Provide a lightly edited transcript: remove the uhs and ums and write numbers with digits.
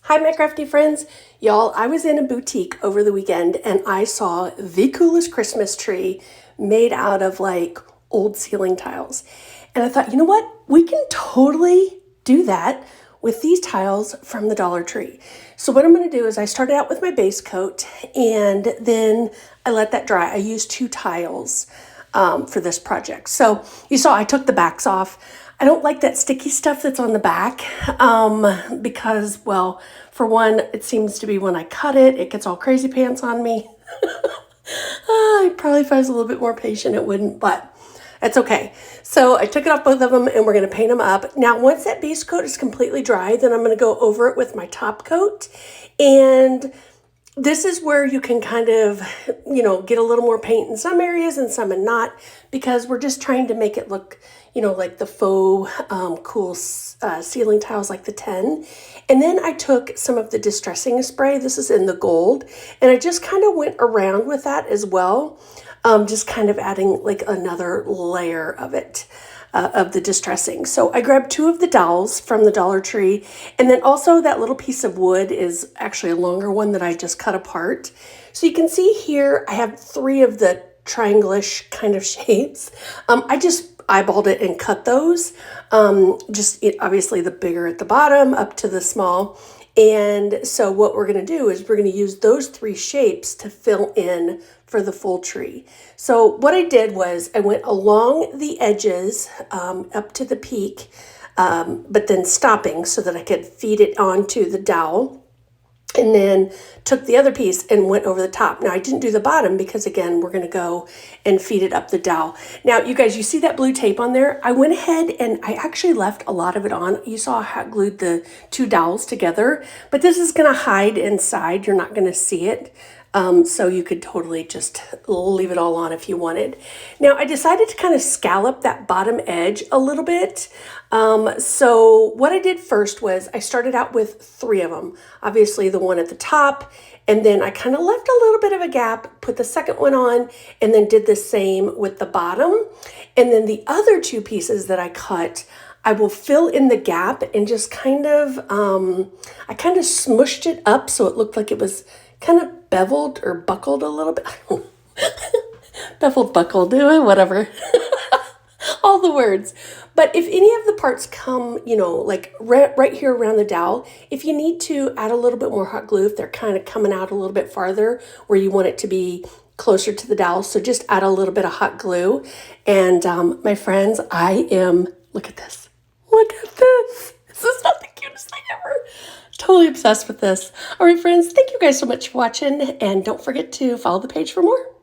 Hi, my crafty friends. Y'all, I was in a boutique over the weekend and I saw the coolest Christmas tree made out of like old ceiling tiles. And I thought, you know what? We can totally do that with these tiles from the Dollar Tree. So what I'm going to do is I started out with my base coat and then I let that dry. I used 2 tiles for this project. So you saw I took the backs off. I don't like that sticky stuff that's on the back because, well, for one, it seems to be when I cut it, it gets all crazy pants on me. Probably if I was a little bit more patient, it wouldn't, but that's okay. So I took it off both of them and we're going to paint them up. Now, once that base coat is completely dry, then I'm going to go over it with my top coat. And this is where you can kind of, get a little more paint in some areas and some and not, because we're just trying to make it look, like the faux cool ceiling tiles like the 10. And then I took some of the distressing spray. This is in the gold. And I just kind of went around with that as well. Just kind of adding like another layer of it. Of the distressing. So I grabbed 2 of the dowels from the Dollar Tree, and then also that little piece of wood is actually a longer one that I just cut apart. So you can see here I have 3 of the triangle-ish kind of shapes. I just eyeballed it and cut those. Obviously the bigger at the bottom up to the small. And so what we're going to do is we're going to use those 3 shapes to fill in for the full tree. So what I did was I went along the edges up to the peak, but then stopping so that I could feed it onto the dowel. And then took the other piece and went over the top. Now, I didn't do the bottom because, again, we're going to go and feed it up the dowel. Now, you guys, you see that blue tape on there? I went ahead and I actually left a lot of it on. You saw how I glued the 2 dowels together. But this is going to hide inside. You're not going to see it. So you could totally just leave it all on if you wanted. Now, I decided to kind of scallop that bottom edge a little bit. So what I did first was I started out with 3 of them. Obviously, the one at the top, and then I kind of left a little bit of a gap, put the second one on, and then did the same with the bottom. And then the other 2 pieces that I cut, I will fill in the gap and just kind of, I kind of smushed it up so it looked like it was kind of beveled or buckled a little bit. Beveled, buckled, whatever. All the words. But if any of the parts come, like right here around the dowel, if you need to add a little bit more hot glue, if they're kind of coming out a little bit farther where you want it to be closer to the dowel, so just add a little bit of hot glue. And my friends, look at this. Look at this. This is not the cutest thing ever. Totally obsessed with this. All right, friends, thank you guys so much for watching. And don't forget to follow the page for more.